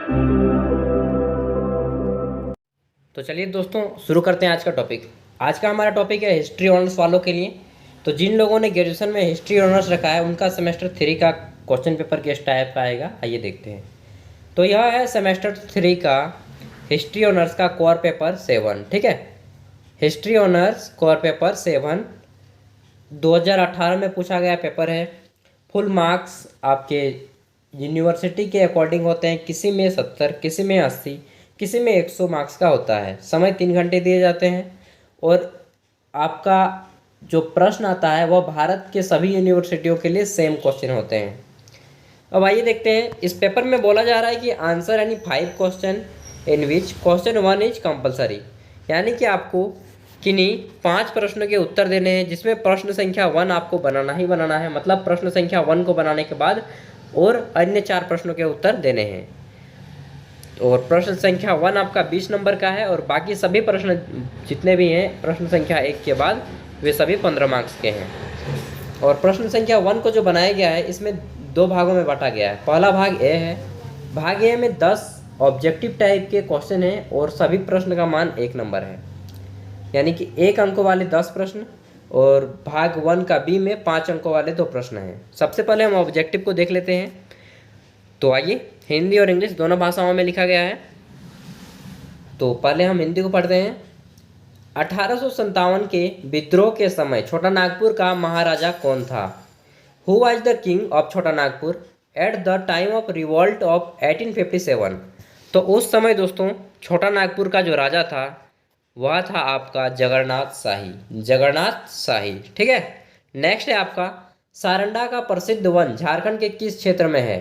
तो चलिए दोस्तों शुरू करते हैं आज का टॉपिक। आज का हमारा टॉपिक है हिस्ट्री ऑनर्स वालों के लिए। तो जिन लोगों ने ग्रेजुएशन में हिस्ट्री ऑनर्स रखा है उनका सेमेस्टर 3 का क्वेश्चन पेपर किस टाइप का आएगा, आइए देखते हैं। तो यह है सेमेस्टर 3 का हिस्ट्री ऑनर्स का कोर पेपर 7। ठीक है, हिस्ट्री ऑनर्स कोर पेपर 7 2018 में पूछा गया पेपर है। फुल मार्क्स आपके यूनिवर्सिटी के अकॉर्डिंग होते हैं, किसी में 70, किसी में 80, किसी में 100 मार्क्स का होता है। समय 3 घंटे दिए जाते हैं और आपका जो प्रश्न आता है वह भारत के सभी यूनिवर्सिटियों के लिए सेम क्वेश्चन होते हैं। अब आइए देखते हैं। इस पेपर में बोला जा रहा है कि आंसर यानी 5 question in which question 1 is compulsory, यानी कि आपको किन्हीं 5 प्रश्नों के उत्तर देने हैं, जिसमें प्रश्न संख्या 1 आपको बनाना ही बनाना है। मतलब प्रश्न संख्या 1 को बनाने के बाद और अन्य 4 प्रश्नों के उत्तर देने हैं। और प्रश्न संख्या 1 आपका 20 नंबर का है और बाकी सभी प्रश्न जितने भी हैं प्रश्न संख्या 1 के बाद वे सभी 15 मार्क्स के हैं। और प्रश्न संख्या 1 को जो बनाया गया है इसमें 2 भागों में बांटा गया है। पहला भाग ए है। भाग ए में 10 ऑब्जेक्टिव टाइप के क्वेश्चन हैं और सभी प्रश्न का मान 1 नंबर है, यानी कि 1 अंकों वाले 10 प्रश्न। और भाग 1 का बी में 5 अंकों वाले 2 प्रश्न हैं। सबसे पहले हम ऑब्जेक्टिव को देख लेते हैं। तो आइए, हिंदी और इंग्लिश दोनों भाषाओं में लिखा गया है। तो पहले हम हिंदी को पढ़ते हैं। 1857 के विद्रोह के समय छोटा नागपुर का महाराजा कौन था? Who was the king of Chota Nagpur at the time of revolt of 1857? तो उस समय दोस्तों छोटा नागपुर का जो राजा था वह था आपका जगन्नाथ शाही। जगन्नाथ शाही, ठीक है। नेक्स्ट है आपका सारंडा का प्रसिद्ध वन झारखंड के किस क्षेत्र में है?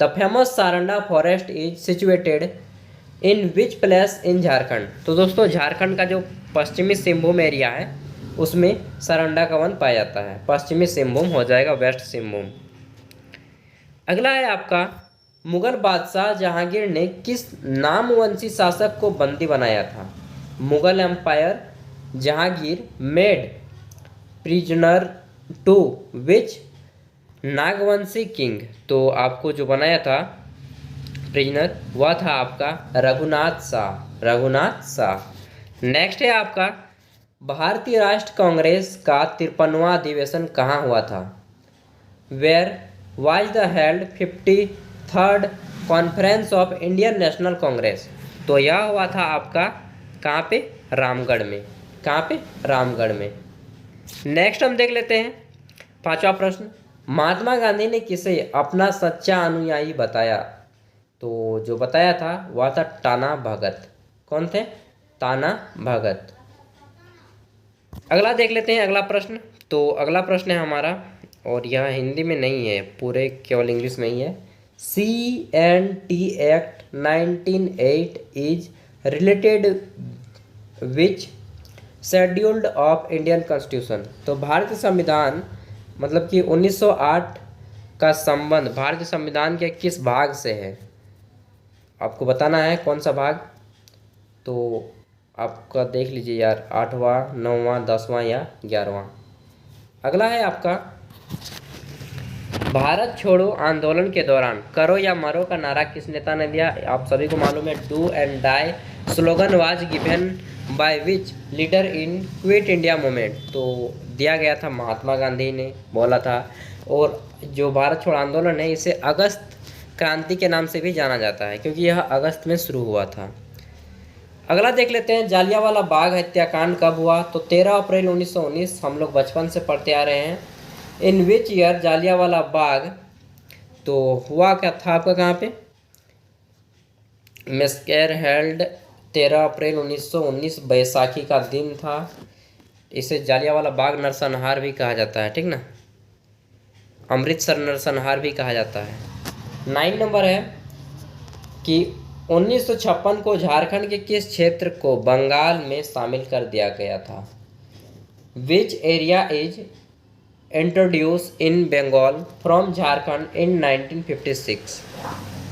The famous Saranda forest is situated in which place in Jharkhand? तो दोस्तों झारखंड का जो पश्चिमी सिंहभूम एरिया है उसमें सारंडा का वन पाया जाता है। पश्चिमी सिंहभूम हो जाएगा वेस्ट सिंहभूम। अगला है आपका मुगल बादशाह जहांगीर ने किस नामवंशी शासक को बंदी बनाया था? Mughal empire Jahangir made prisoner to which Nagvanshi king? तो आपको जो बनाया था प्रिजनर वह था आपका रघुनाथ शाह। रघुनाथ शाह। नेक्स्ट है आपका भारतीय राष्ट्र कांग्रेस का 53वां अधिवेशन कहाँ हुआ था? Where was the held 53rd conference of Indian national Congress? तो यह हुआ था आपका कहाँ पे? रामगढ़ में। कहाँ पे? रामगढ़ में। नेक्स्ट हम देख लेते हैं 5वां प्रश्न। महात्मा गांधी ने किसे अपना सच्चा अनुयायी बताया? तो जो बताया था वह था टाना भगत। कौन थे? टाना भगत। अगला देख लेते हैं अगला प्रश्न। तो अगला प्रश्न है हमारा, और यह हिंदी में नहीं है, पूरे केवल इंग्लिश में ही है। CNT act 1908 is related which scheduled of Indian constitution? तो भारतीय संविधान मतलब कि 1908 का संबंध भारतीय संविधान के किस भाग से है? आपको बताना है कौन सा भाग। तो आपका देख लीजिए यार, 8वां, 9वां, 10वां या 11वां। अगला है आपका भारत छोड़ो आंदोलन के दौरान करो या मरो का नारा किस नेता ने दिया? आप सभी को मालूम है, do and die slogan was given by which leader in quit India movement? तो दिया गया था महात्मा गांधी ने बोला था। और जो भारत छोड़ो आंदोलन है इसे अगस्त क्रांति के नाम से भी जाना जाता है क्योंकि यह अगस्त में शुरू हुआ था। अगला देख लेते हैं जालियांवाला बाग हत्याकांड कब हुआ? तो 13 अप्रैल 1919। हम लोग बचपन से पढ़ते आ रहे हैं। इन विच ईयर जालियांवाला बाग तो हुआ क्या था आपका कहाँ पे? मैस्कर हेल्ड 13 अप्रैल 1919, बैसाखी का दिन था। इसे जालियांवाला बाग नरसंहार भी कहा जाता है, ठीक ना। अमृतसर नरसंहार भी कहा जाता है। 9 नंबर है कि 1956 को झारखंड के किस क्षेत्र को बंगाल में शामिल कर दिया गया था? Which area is introduce in Bengal from Jharkhand in 1956?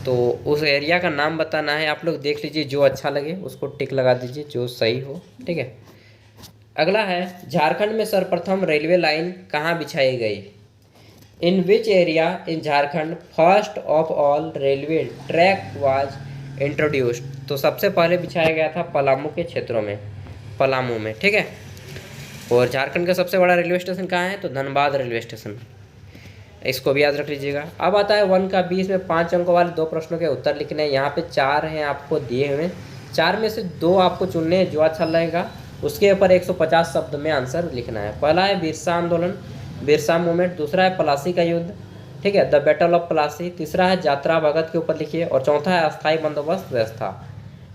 तो उस एरिया का नाम बताना है। आप लोग देख लीजिए, जो अच्छा लगे उसको टिक लगा दीजिए, जो सही हो, ठीक है। अगला है झारखंड में सर्वप्रथम रेलवे लाइन कहाँ बिछाई गई? In which area in Jharkhand first of all railway track was introduced? तो सबसे पहले बिछाया गया था पलामू के क्षेत्रों में, पलामू में, ठीक है। और झारखंड का सबसे बड़ा रेलवे स्टेशन कहाँ है? तो धनबाद रेलवे स्टेशन, इसको भी याद रख लीजिएगा। अब आता है 1 का 20 में 5 अंकों वाले 2 प्रश्नों के उत्तर लिखने हैं। यहाँ पे 4 हैं आपको दिए हुए, 4 में से 2 आपको चुनने हैं जो अच्छा लगेगा, उसके ऊपर 150 शब्द में आंसर लिखना है। पहला है बिरसा आंदोलन, बिरसा मूवमेंट। दूसरा है प्लासी का युद्ध, ठीक है, द बैटल ऑफ प्लासी। तीसरा है यात्रा भगत के ऊपर लिखिए। और चौथा है अस्थायी बंदोबस्त व्यवस्था,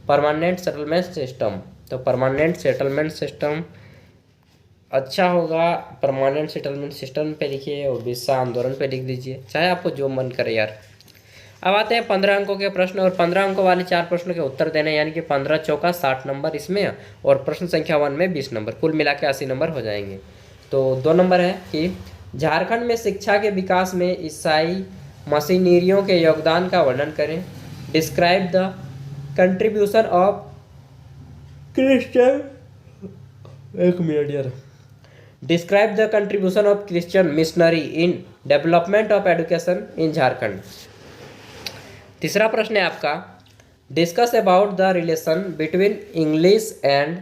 परमानेंट सेटलमेंट सिस्टम। तो परमानेंट सेटलमेंट सिस्टम अच्छा होगा, परमानेंट सेटलमेंट सिस्टम पे लिखिए और बिरसा आंदोलन पे लिख दीजिए, चाहे आपको जो मन करे यार। अब आते हैं 15 अंकों के प्रश्न और 15 अंकों वाले 4 प्रश्नों के उत्तर देने, यानी कि 15 चौका 60 नंबर इसमें और प्रश्न संख्या 1 में 20 नंबर, कुल मिला के 80 नंबर हो जाएंगे। तो 2 नंबर है कि झारखंड में शिक्षा के विकास में ईसाई मशीनरियों के योगदान का वर्णन करें। Describe the contribution of Christian, एक मिनट यार, describe the contribution of Christian missionary in development of education in Jharkhand. तीसरा प्रश्न है आपका, discuss about the relation between English and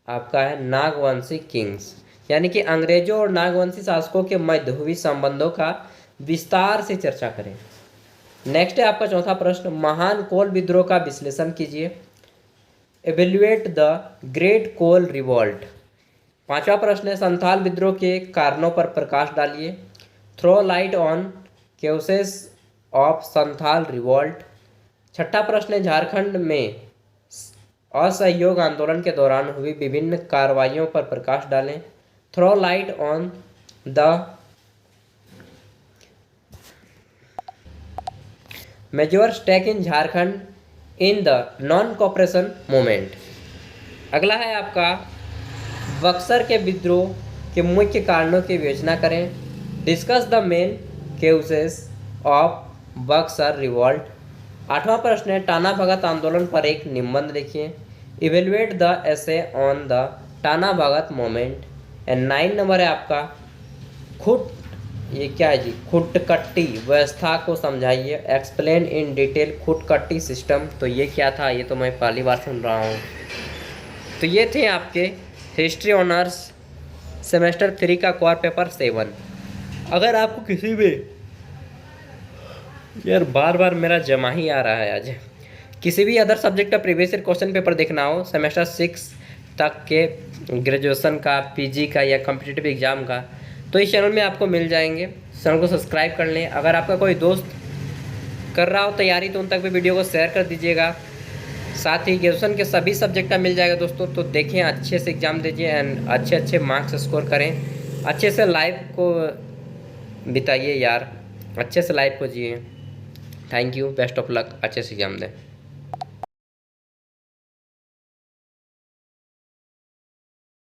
आपका है नागवंशी किंग्स, यानी कि अंग्रेजों और नागवंशी शासकों के मध्य हुई संबंधों का विस्तार से चर्चा करें। नेक्स्ट है आपका चौथा प्रश्न, महान कोल विद्रोह का विश्लेषण कीजिए। Evaluate the great Kol revolt. पांचवा प्रश्न है, संथाल विद्रोह के कारणों पर प्रकाश डालिए। Throw light on causes of Santhal revolt. छठा प्रश्न है, झारखंड में असहयोग आंदोलन के दौरान हुई विभिन्न कार्रवाइयों पर प्रकाश डालें। Throw light on the major stake in Jharkhand in the non cooperation movement. अगला है आपका, बक्सर के विद्रोह के मुख्य कारणों की विवेचना करें। Discuss the main cases of Buxar revolt. आठवां प्रश्न है, टाना भगत आंदोलन पर एक निबंध लिखिए। Evaluate the essay on the Tana Bhagat moment. And 9 number है आपका, ये क्या है जी, खुटकट्टी व्यवस्था को समझाइए। Explain in detail khuntkatti system. तो ये क्या था, ये तो मैं पहली बार सुन रहा हूँ। तो ये थे आपके हिस्ट्री ऑनर्स सेमेस्टर 3 का कोर पेपर 7। अगर आपको किसी भी, यार बार बार मेरा जमा ही आ रहा है आज, किसी भी अदर सब्जेक्ट का प्रीवियस ईयर क्वेश्चन पेपर देखना हो सेमेस्टर 6 तक के, ग्रेजुएशन का, पीजी का या कॉम्पिटिटिव एग्जाम का, तो इस चैनल में आपको मिल जाएंगे। चैनल को सब्सक्राइब कर लें। अगर आपका कोई दोस्त कर रहा हो तैयारी तो उन तक भी वीडियो को शेयर कर दीजिएगा। साथ ही ग्रेजुएशन के सभी सब्जेक्ट का मिल जाएगा दोस्तों। तो देखें, अच्छे से एग्ज़ाम दीजिए एंड अच्छे अच्छे मार्क्स स्कोर करें। अच्छे से लाइफ को बिताइए यार, अच्छे से लाइफ को जिए। Thank you, best of luck, अच्छे से एग्जाम दें।